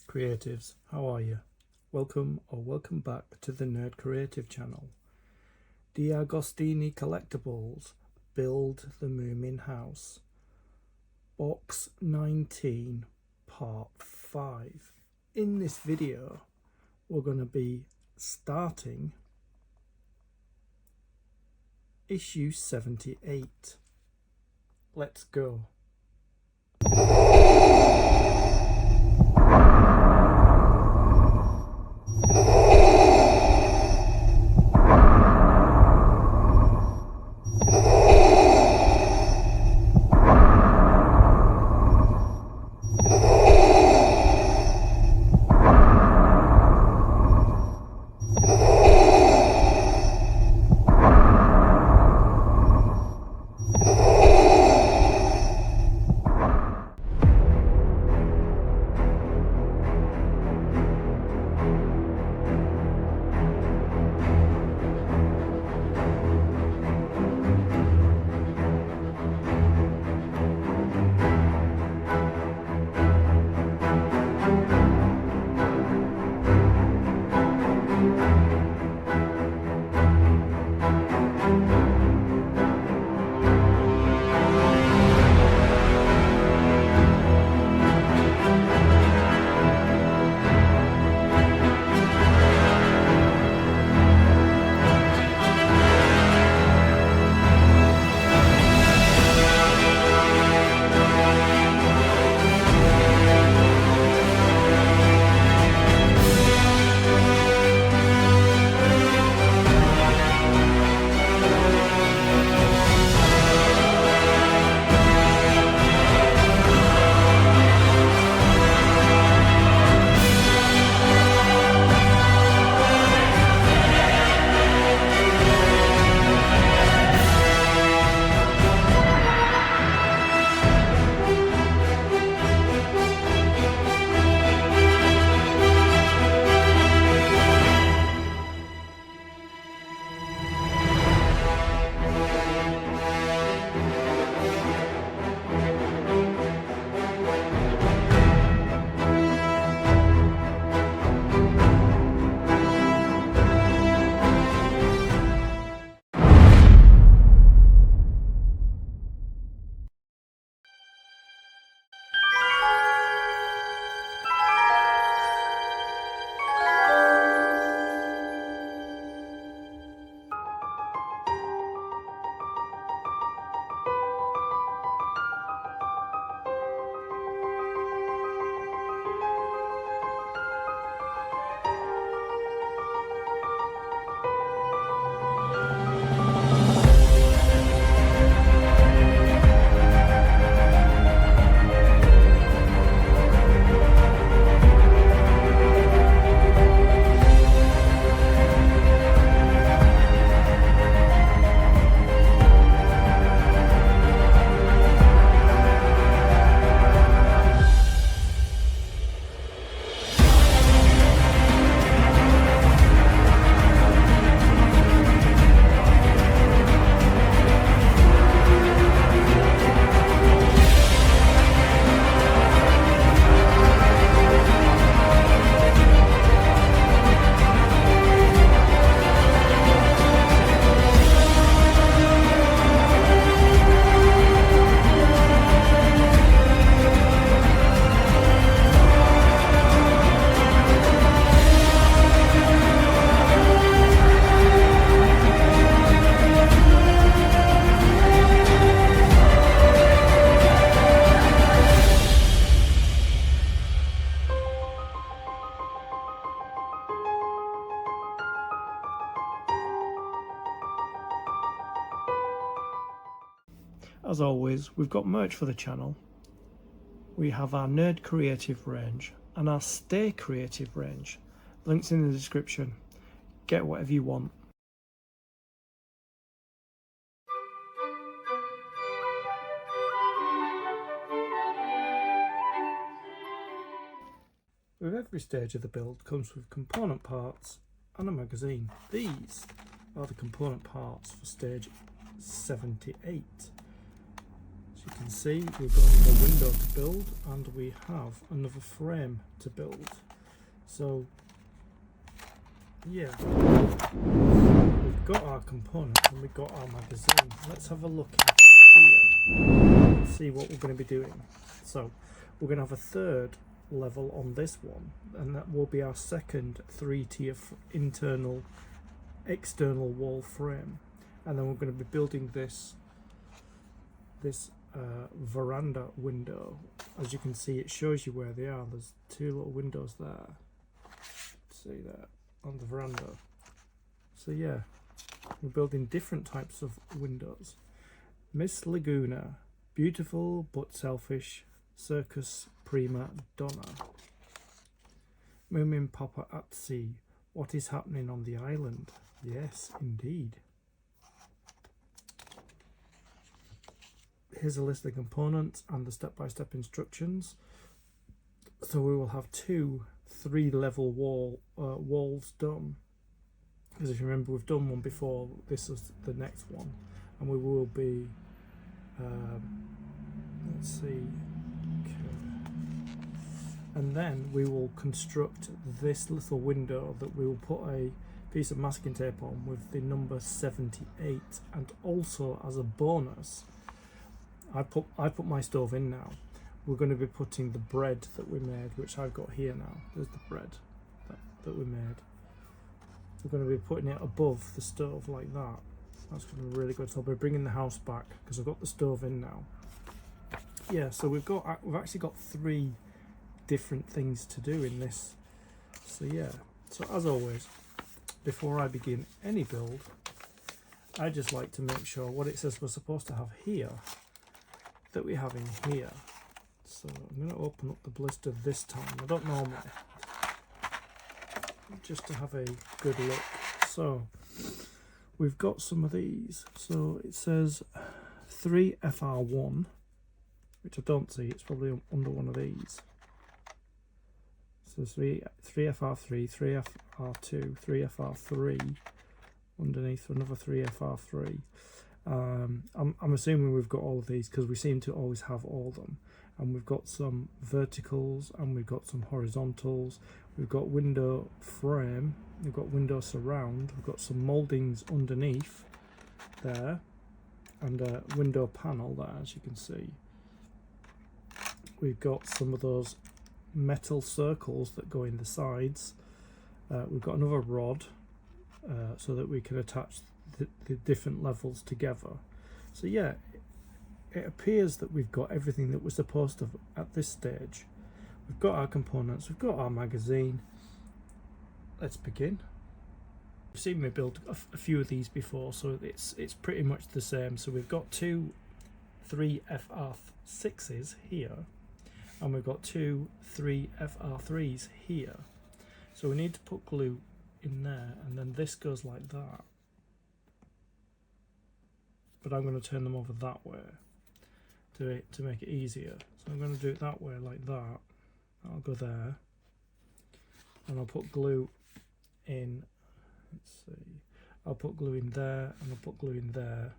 Creatives, how are you? Welcome or welcome back to the Nerd Creative channel. DeAgostini Collectibles Build the Moomin House. Box 19 Part 5. In this video we're going to be starting issue 78. Let's go. As always, we've got merch for the channel. We have our Nerd Creative range and our Stay Creative range. Links in the description. Get whatever you want. With every stage of the build comes with component parts and a magazine. These are the component parts for stage 78. So you can see we've got another window to build, and we have another frame to build. So yeah, we've got our components and we've got our magazine. Let's have a look here and see what we're going to be doing. So we're going to have a third level on this one, and that will be our second 3-tier internal external wall frame, and then we're going to be building this veranda window. As you can see, it shows you where they are. There's 2 little windows there, see that on the veranda. So yeah, we're building different types of windows. Miss Laguna, beautiful but selfish, circus prima donna. Moomin Papa at sea, what is happening on the island? Yes, indeed. Here's a list of components and the step-by-step instructions. So we will have 2 3-level walls done. Because if you remember, we've done one before. This is the next one, and we will be. Let's see. And then we will construct this little window that we will put a piece of masking tape on with the number 78, and also as a bonus, I put my stove in now. We're going to be putting the bread that we made, which I've got here now. There's the bread that we made. We're going to be putting it above the stove like that. That's going to be really good. So I'll be bringing the house back because I've got the stove in now. Yeah, so we've actually got 3 different things to do in this. So yeah, so as always, before I begin any build, I just like to make sure what it says we're supposed to have here, that we have in here. So I'm going to open up the blister this time. I don't normally, just to have a good look. So we've got some of these. So it says 3FR1, which I don't see. It's probably under one of these. So 3FR3, 3FR2, 3FR3, underneath another 3FR3. I'm assuming we've got all of these because we seem to always have all of them. And we've got some verticals and we've got some horizontals. We've got window frame, we've got window surround, we've got some mouldings underneath there, and a window panel there, as you can see. We've got some of those metal circles that go in the sides. We've got another rod so that we can attach the different levels together. So yeah, it appears that we've got everything that we're supposed to at this stage. We've got our components, we've got our magazine. Let's begin. You've seen me build a few of these before, so it's pretty much the same. So we've got 2 3FR6s here, and we've got 2 3FR3s here. So we need to put glue in there, and then this goes like that. But I'm going to turn them over that way to make it easier. So I'm going to do it that way, like that. I'll go there, and I'll put glue in. Let's see. I'll put glue in there, and I'll put glue in there,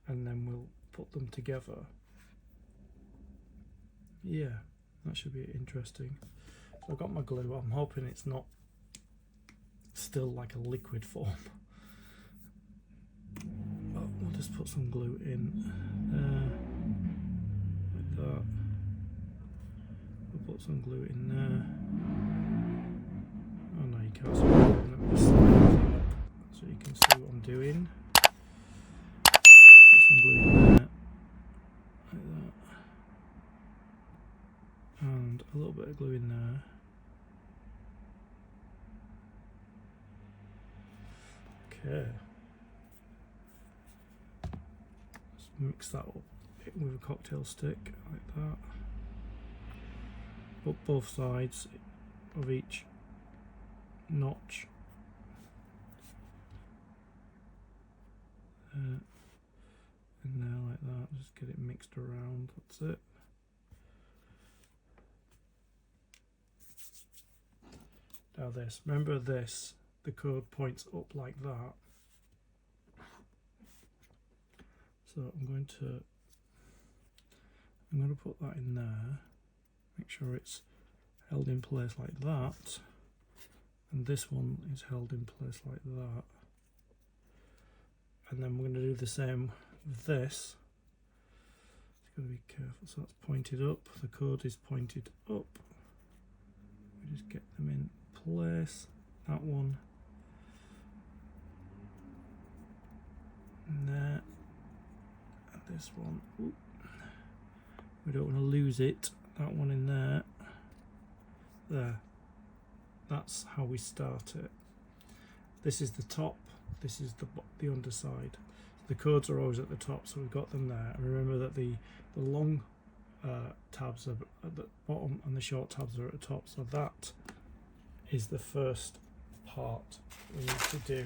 and then we'll put them together. Yeah, that should be interesting. So I've got my glue. I'm hoping it's not still like a liquid form. But we'll just put some glue in like that. We'll put some glue in there. Oh no, you can't see what I'm doing. Let me just slide everything up so you can see what I'm doing. Put some glue in there, like that. And a little bit of glue in there. Okay. Let's mix that up with a cocktail stick like that. Put both sides of each notch. In there like that. Just get it mixed around. That's it. Now this. Remember this. The code points up like that. So I'm going to I'm going to put that in there, make sure it's held in place like that, and this one is held in place like that. And then we're going to do the same with this. Just got to be careful, so that's pointed up, the code is pointed up. We just get them in place, that one, and there, and this one. Ooh. We don't want to lose it, that one in there, there. That's how we start it. This is the top, this is the underside. The codes are always at the top, so we've got them there. And remember that the long tabs are at the bottom and the short tabs are at the top. So that is the first part we need to do.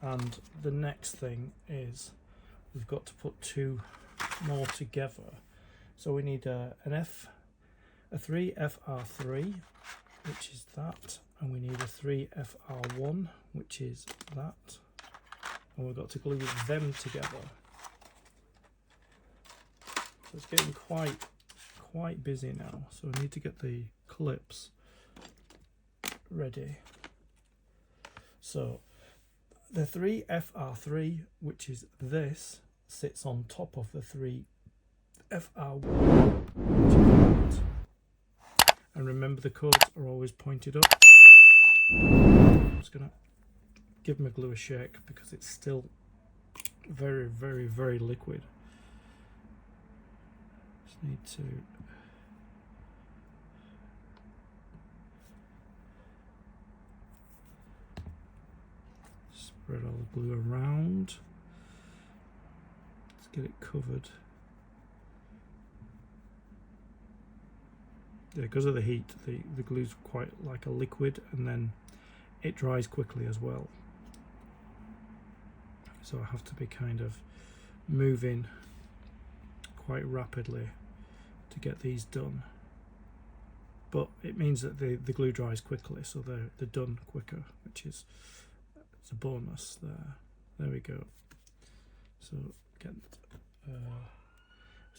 And the next thing is we've got to put two more together. So we need a 3 FR3, which is that, and we need a 3 FR1, which is that, and we've got to glue them together. So it's getting quite busy now, so we need to get the clips ready. So the 3 FR3, which is this, sits on top of the 3 FR1, which is that. And remember, the codes are always pointed up. I'm just going to give my glue a shake because it's still very, very, very liquid. Just need to spread all the glue around. Let's get it covered. Yeah, because of the heat, the glue's quite like a liquid, and then it dries quickly as well. So I have to be kind of moving quite rapidly to get these done. But it means that the glue dries quickly, so they're done quicker, which is it's a bonus there. There we go. So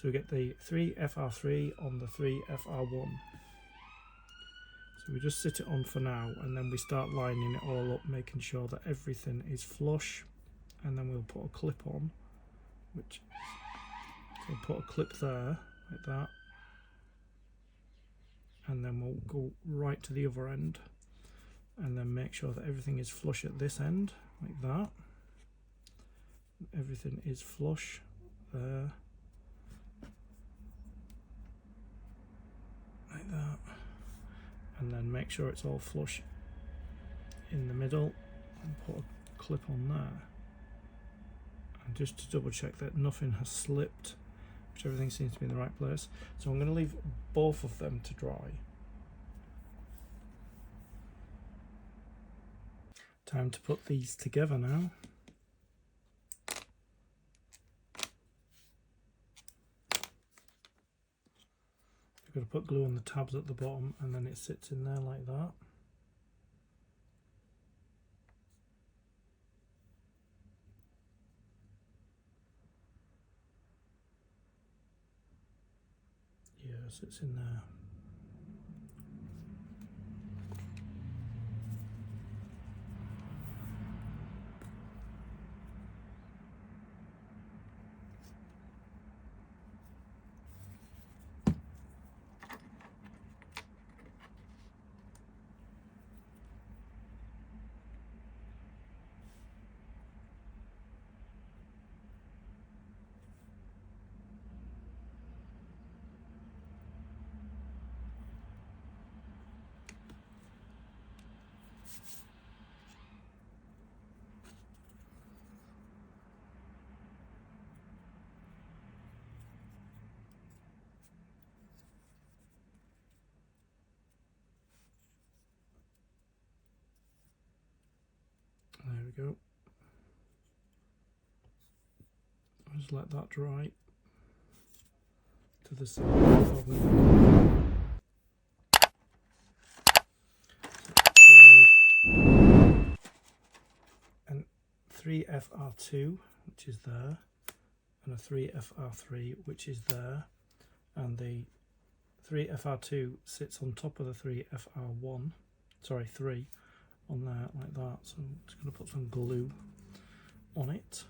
we get the 3 FR3 on the 3 FR1. So we just sit it on for now, and then we start lining it all up, making sure that everything is flush, and then we'll put a clip on, so we'll put a clip there, like that, and then we'll go right to the other end, and then make sure that everything is flush at this end, like that. Everything is flush there. Like that, and then make sure it's all flush in the middle, and put a clip on there, and just to double check that nothing has slipped, which everything seems to be in the right place. So I'm going to leave both of them to dry. Time to put these together now. Got to put glue on the tabs at the bottom, and then it sits in there like that. Yeah, it sits in there. There we go. I'll just let that dry to the side. And 3 FR2, which is there, and a 3FR3 which is there, and the 3FR2 sits on top of the 3FR1, sorry 3 on there like that. So I'm just going to put some glue on it.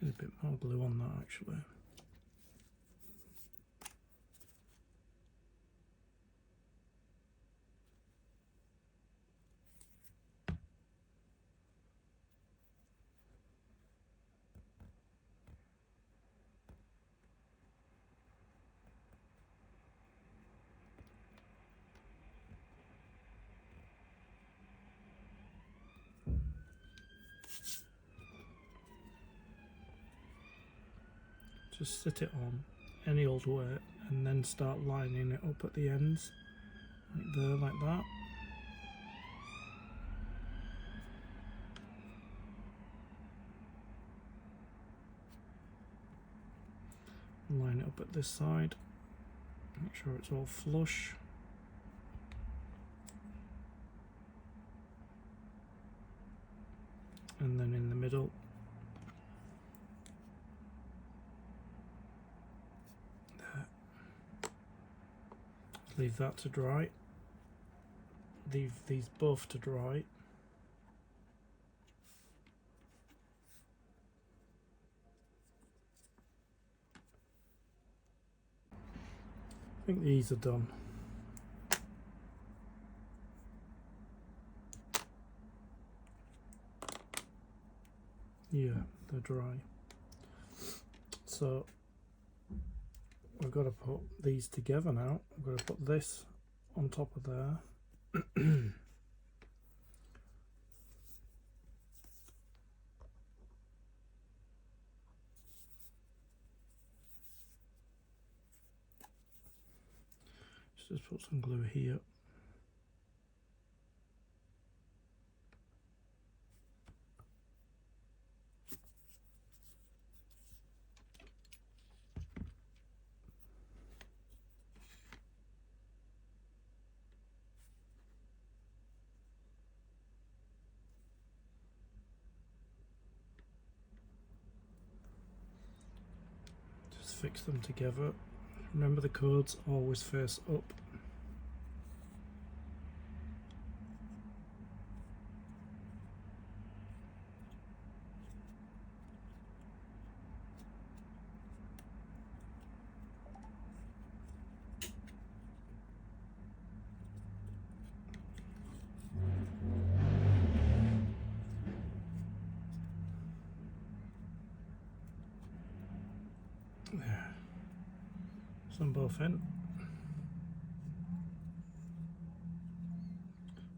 Need a bit more glue on that actually. Just sit it on any old way and then start lining it up at the ends, like there, like that. And line it up at this side, make sure it's all flush. And then in the middle. Leave that to dry. Leave these both to dry. I think these are done. Yeah, they're dry. So we've got to put these together now. We've got to put this on top of there. Just put some glue here. Fix them together. Remember, the cords always face up. Some both in.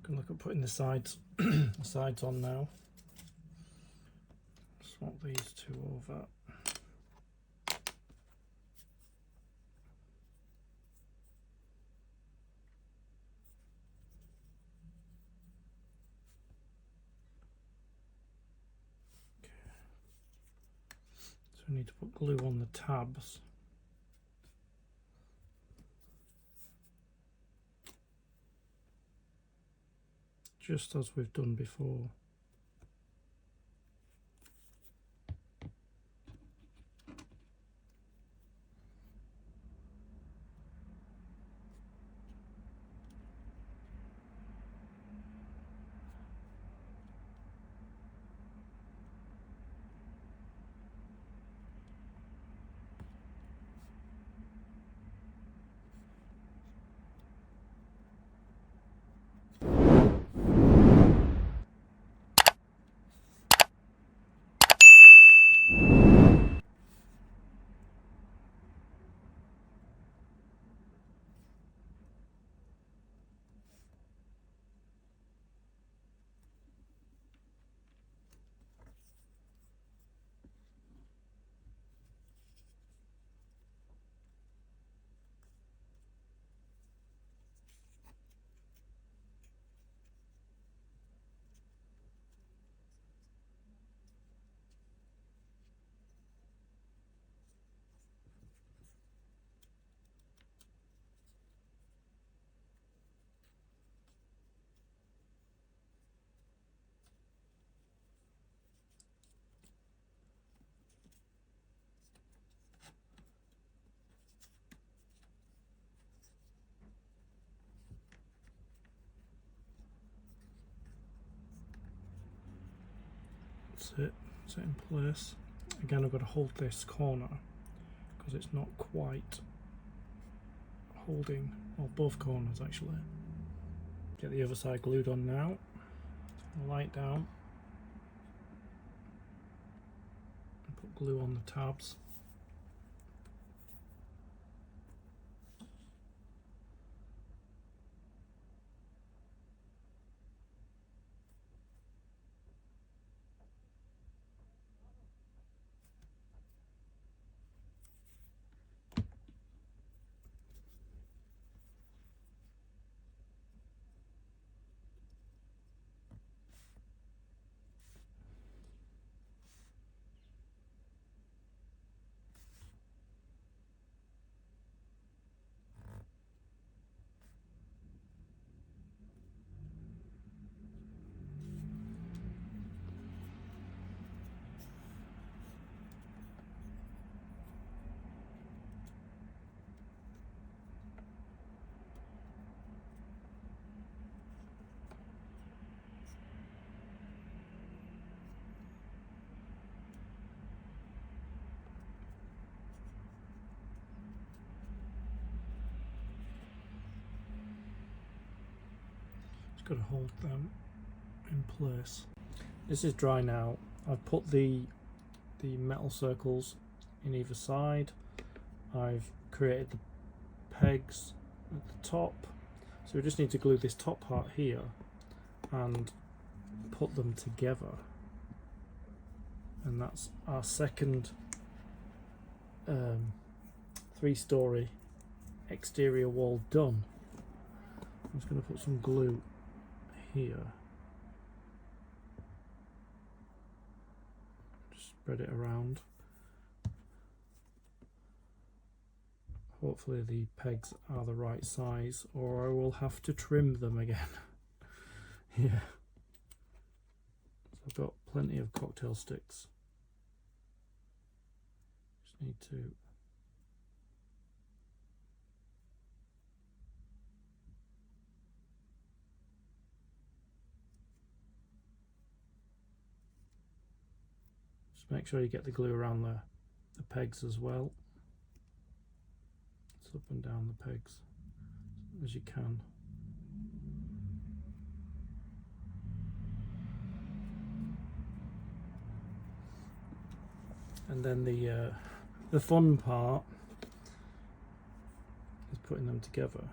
Can look at putting the sides the sides on now. Swap these two over. Okay. So we need to put glue on the tabs. Just as we've done before. That's it. It's in place. Again, I've got to hold this corner because it's not quite holding, well, both corners actually. Get the other side glued on now. Turn the light down. And put glue on the tabs. Got to hold them in place. This is dry now. I've put the metal circles in either side. I've created the pegs at the top, so we just need to glue this top part here and put them together, and that's our second 3-story exterior wall done. I'm just going to put some glue here, just spread it around. Hopefully the pegs are the right size, or I will have to trim them again. Yeah, so I've got plenty of cocktail sticks. Just need to make sure you get the glue around the pegs as well. It's up and down the pegs as you can. And then the fun part is putting them together.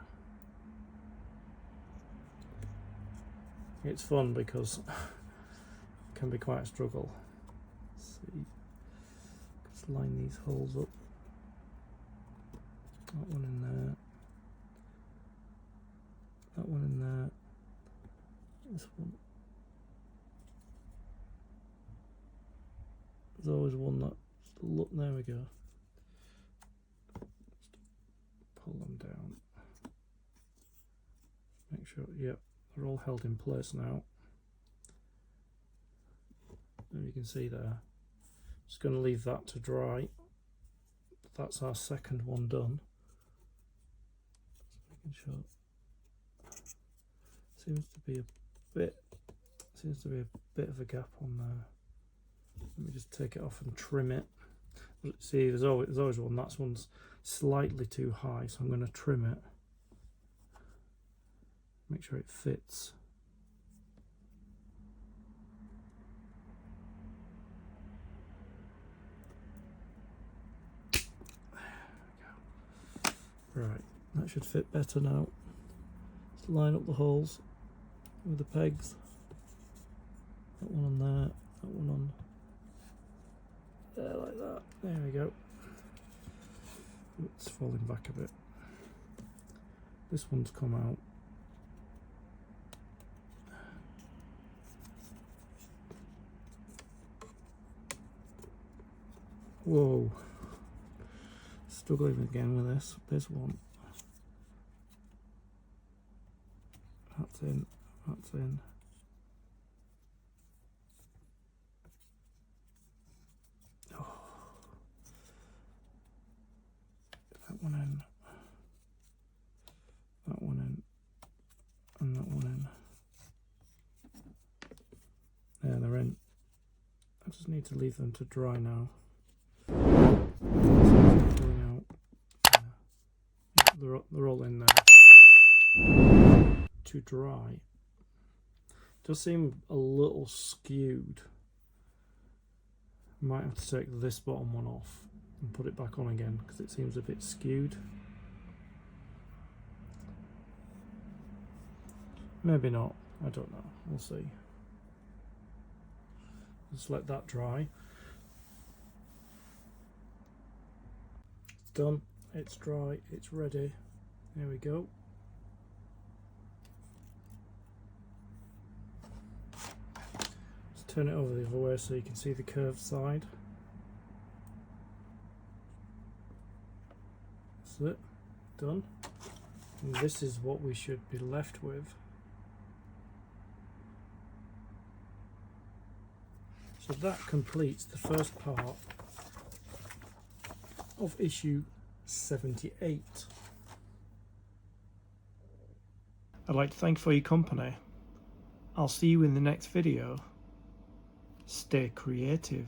It's fun because it can be quite a struggle. See, let's line these holes up. That one in there, that one in there, this one. There's always one that, look, there we go. Just pull them down. Make sure, yep, they're all held in place now. And you can see there. Just going to leave that to dry. That's our second one done. Just making sure. Seems to be a bit of a gap on there. Let me just take it off and trim it. See, there's always one. That one's slightly too high, so I'm going to trim it. Make sure it fits. Right, that should fit better now. Let's line up the holes with the pegs. That one on there, that one on there, like that. There we go. It's falling back a bit. This one's come out. Whoa. Struggling again with this one. That's in, that's in. Oh. That one in. That one in. And that one in. There, they're in. Just need to leave them to dry now. Going out. Yeah, they're all in there to dry. Does seem a little skewed. Might have to take this bottom one off and put it back on again because it seems a bit skewed. Maybe not, I don't know, we'll see. Just let that dry. It's done, it's dry, it's ready. There we go. Let's turn it over the other way so you can see the curved side. That's it, done. And this is what we should be left with. So that completes the first part of issue 78. I'd like to thank you for your company. I'll see you in the next video. Stay creative.